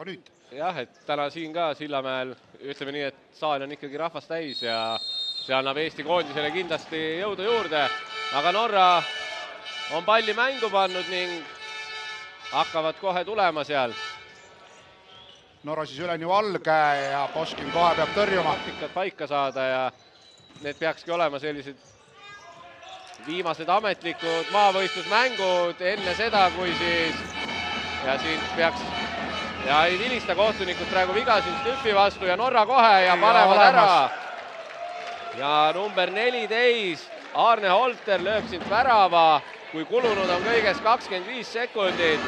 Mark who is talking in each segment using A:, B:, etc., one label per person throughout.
A: aga nüüd.
B: Jah, et täna siin ka Sillamäel ütleme nii, et saal on ikkagi rahvast täis ja see annab Eesti koondisele kindlasti jõudu juurde. Aga Norra on palli mängu pannud ning hakkavad kohe tulema seal.
A: Norra siis üle nii valge ja Poskin kohe peab tõrjuma.
B: Taktikad paika saada ja need peakski olema sellised viimased ametlikud maavõistlusmängud enne seda, kui siis ja siin peaks ja ei vilista kohtunikud praegu viga siin Stüppi vastu ja Norra kohe ja panevad ära. Ja number 14, Arne Holter lööb siin värava, kui kulunud on kõigest 25 sekundit.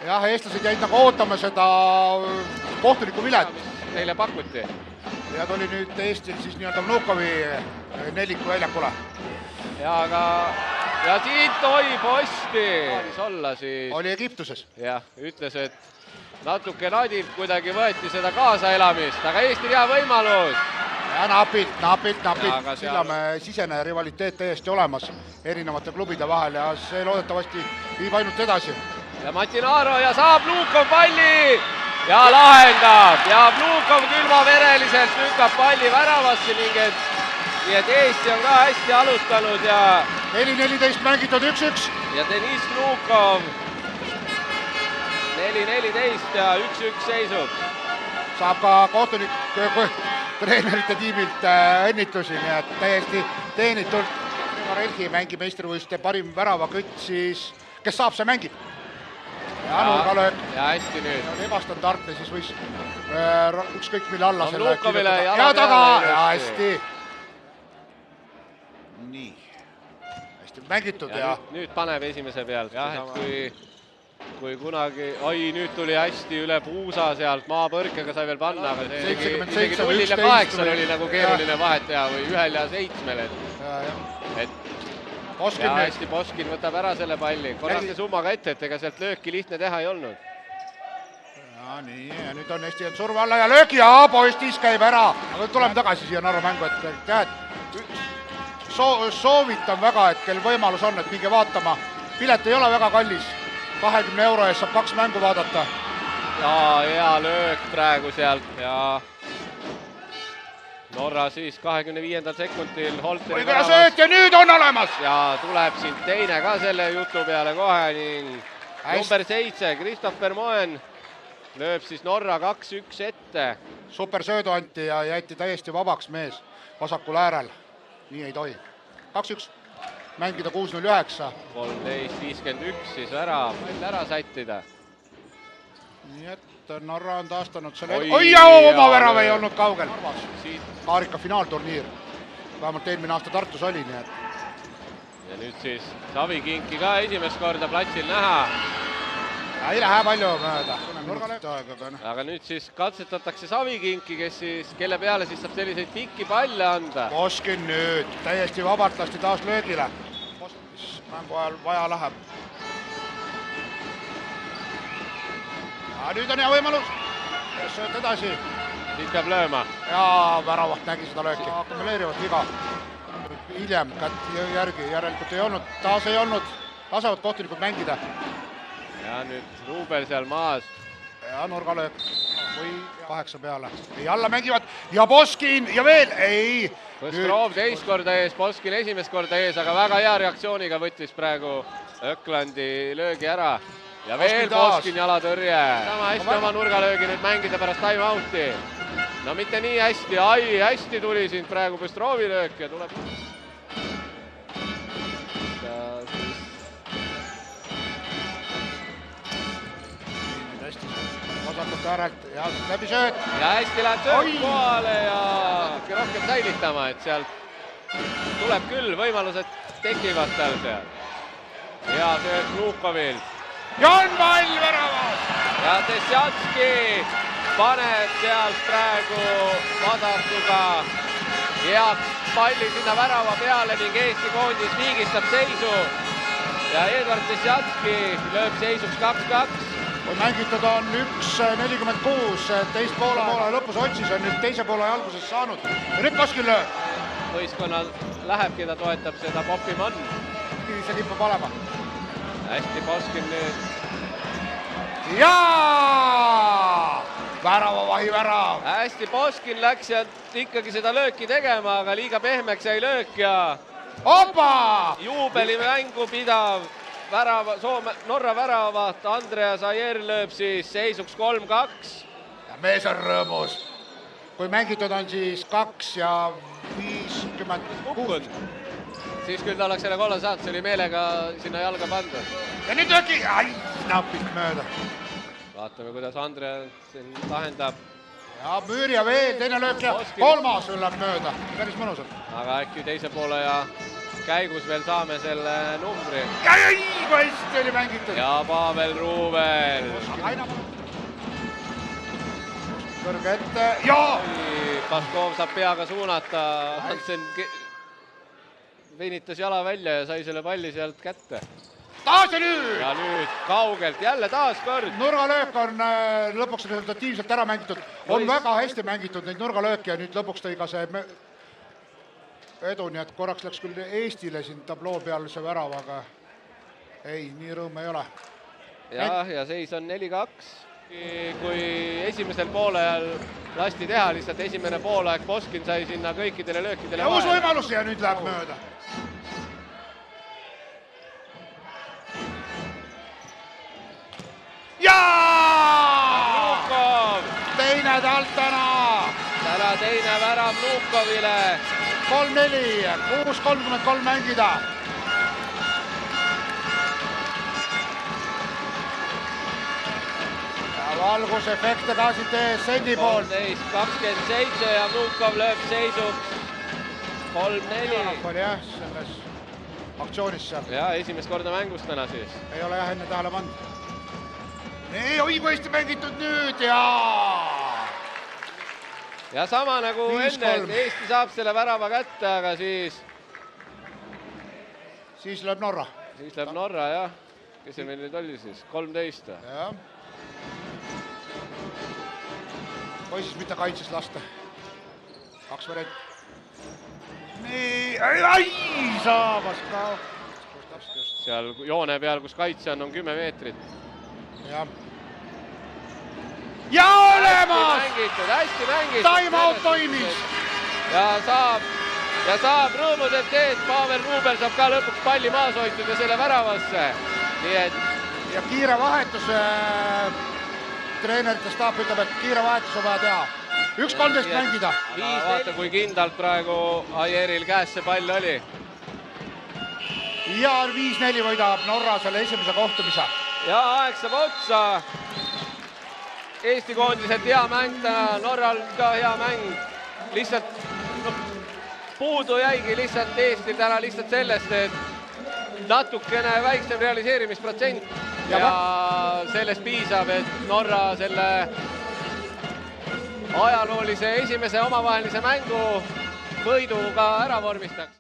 A: Jah, eestlased jäid nagu ootama seda kohtuniku vilet.
B: Mis neile pakuti.
A: Ja tuli nüüd Eestil siis nii-öelda Vnukovi neliku väljakule.
B: Ja siit toi posti. Olla siis.
A: Oli Egiptuses.
B: Jah, ütles, et natuke nadilt kuidagi võeti seda kaasaelamist, aga Eesti hea võimalus.
A: Ja napilt. Sillamäe sisene rivaliteet täiesti olemas erinevate klubide vahel ja see loodetavasti viib ainult edasi.
B: Ja Matinaro ja saab Vnukov palli ja lahendab ja Vnukov külmavereliselt lükkab palli väravasse nii et Eesti on ka hästi alustanud ja
A: 4-14 mängitud 1-1.
B: Ja Deniss Vnukov 4-14 ja 1-1 seisub.
A: Saab ka kohtunik treenerite tiimilt õnnitusi, nii et täiesti teenitult. Relgi mängib meistrivõistluste parim väravakütt siis, kes saab, see mängib. Ja nurgalöök.
B: Ja hästi nüüd.
A: Ebastandardne, siis võis ükskõik mille alla selle
B: Vnukovile
A: ja taga ja hästi. Nii. Hästi mängitud ja
B: nüüd paneb esimese pealt. Jah, et kui kunagi, nüüd tuli hästi üle puusa sealt, maapõrkega sai veel panna, aga see 0 ja 8 oli nagu keeruline vahet teha või 1 ja 7. Ja hästi Poskin võtab ära selle palli, korraste summaga ette, et ega sealt lööki lihtne teha ei olnud.
A: Ja nii, ja nüüd on Eesti surve alla ja lööki ja Postis käib ära, aga tuleme tagasi siia Norra mängu, et tead, soovitan väga, et kel võimalus on, et minge vaatama. Pilet ei ole väga kallis, 20 euro eest saab 2 mängu vaadata.
B: Ja hea löök praegu sealt ja Norra siis 25. sekundil Holteri
A: oli küla sööt ja nüüd on olemas!
B: Ja tuleb siin teine ka selle jutu peale kohe ning number 7, Christopher Moen lööb siis Norra 2-1 ette.
A: Super söödu anti ja jäeti täiesti vabaks mees vasakul äärel. Nii ei tohi. 2-1. Mängida 6-0-9.
B: 13-51 siis ära sättida.
A: Nii et Norra on taastanud selle... Oi ja oma värav ei olnud kaugel. Kaarika finaalturniir. Vähemalt eelmine aasta Tartus oli, nii et...
B: Ja nüüd siis Savikinki ka esimest korda platsil näha.
A: Ei lähe palju mööda.
B: Aga nüüd siis katsetatakse Savikinki, kelle peale siis saab selliseid pikki palle anda.
A: Poskin nüüd täiesti vabalt lasti taas löögile. Mängu ajal vaja läheb. Ja nüüd on hea võimalus. Sööt edasi.
B: Siit peab lööma.
A: Ja väravaht nägi seda lööki. Akkumuleerivad viga. Hiljem kätt järgi järelikult ei olnud. Taas ei olnud. Lasevad kohtunikud mängida.
B: Ja nüüd Ruubel seal maas.
A: Ja nurgalöök. Või 8 peale. Ei alla mängivad. Ja Poskin ja veel. Ei.
B: Põstrov teist korda ees. Poskin esimest korda ees, aga väga hea reaktsiooniga võttis praegu Öklandi löögi ära. Ja veel Poskin jalatõrje. Sama hästi oma nurgalöögi nüüd mängida pärast time-outi. No mitte nii hästi. Hästi tuli siin praegu Põstrovi löök ja tuleb...
A: Vasakut äärelt ja läbi sööt.
B: Ja hästi läheb sööt kohale ja rohkem säilitama, et sealt tuleb küll võimalused tekivad tal seal. Hea sööt Vnukovil.
A: Ja on pall väravas!
B: Ja Tesjatski paneb sealt praegu vasakuga heaks palli sinna värava peale ning Eesti koondis viigistab seisu. Ja Edvard Tesjatski lööb seisuks 2-2.
A: Kui mängitud on 1-46, teist poole lõpus otsis on nüüd teise poole alguses saanud. Ja nüüd Poskin lööb.
B: Võistkonnal läheb, keda toetab seda Popimann.
A: See kipub olema.
B: Hästi Poskin nüüd
A: ja väravavahi värav.
B: hästi, Poskin läks sealt ikkagi seda lööki tegema, aga liiga pehmeks jäi löök ja
A: Opa!
B: juubelimängu pidav Norra väravaht Andreas Ajer lööb siis seisuks 3-2.
A: Ja mees on rõõmus. Kui mängitud on siis 2 ja 56.
B: Siis küll ta oleks selle kolla saanud, see oli meelega sinna jalga pandud.
A: Ja nüüd lööki, napilt mööda.
B: Vaatame, kuidas Andreas siin lahendab.
A: Ja Müüria veel, teine löök ja kolmas läheb mööda. Päris mõnusalt.
B: Aga äkki teise poole ja käigus veel saame selle numbri.
A: Ja kui hästi oli mängitud.
B: Ja Pavel Ruuvel.
A: Kõrge ette ja
B: Paskov saab peaga suunata. Hansen veinitas jala välja ja sai selle palli sealt kätte.
A: taas ja nüüd!
B: Ja nüüd kaugelt jälle taas kord.
A: Nurgalöök on lõpuks resultatiivselt ära mängitud. On väga hästi mängitud neid nurgalööki ja nüüd lõpuks tõi ka see edu, nii et korraks läks küll Eestile siin tabloo peal see värav, aga ei, nii rõõm ei ole.
B: Ja seis on 4-2. Kui esimesel poolel lasti teha, lihtsalt esimene poolaeg Poskin sai sinna kõikidele löökidele
A: ja uus võimalus ja nüüd läheb mööda.
B: Vnukov!
A: Teine talt täna!
B: Täna teine värav Vnukovile.
A: 3-4, 6-33 mängida. Valgusefekte ka siit ESN-i poolt.
B: 13-27 ja Vnukov lööb seisuks 3-4.
A: Oli jah, selles aktsioonis seal.
B: Ja esimest korda mängus täna siis.
A: Ei ole jah enne tähele pannud. Nii, oi kui hästi mängitud nüüd ja...
B: Ja sama nagu
A: 5-3.
B: enne, et Eesti saab selle värava kätte, aga siis
A: lööb Norra.
B: Siis lööb Norra, jah. Kes see meil nüüd oli siis? 13.
A: Jah. Või siis mitte kaitses lasta. 2 variant. Nii, ai, saabas ka.
B: Seal joone peal, kus kaitse on 10 meetrit.
A: Jah. Ja olemas!
B: Hästi mängitud.
A: Time out toimis.
B: Ja saab rõõmuselt teed. Pavel Ruubel saab ka lõpuks palli maas hoitud ja selle väravasse. Nii et...
A: Ja kiire vahetus, treenerite staap ütleb, et kiire vahetus on vaja teha. 1-13 mängida.
B: Vaata, kui kindlalt praegu Ajeril käes see pall oli.
A: Ja 5-4 võidab Norra selle esimese kohtumise.
B: Ja aeg saab otsa. Eesti koondiselt hea mäng täna, Norral ka hea mäng. Lihtsalt puudu jäigi lihtsalt Eestil täna lihtsalt sellest, et natukene väiksem realiseerimisprotsent ja sellest piisab, et Norra selle ajaloolise esimese omavahelise mängu võidu ka ära vormistaks.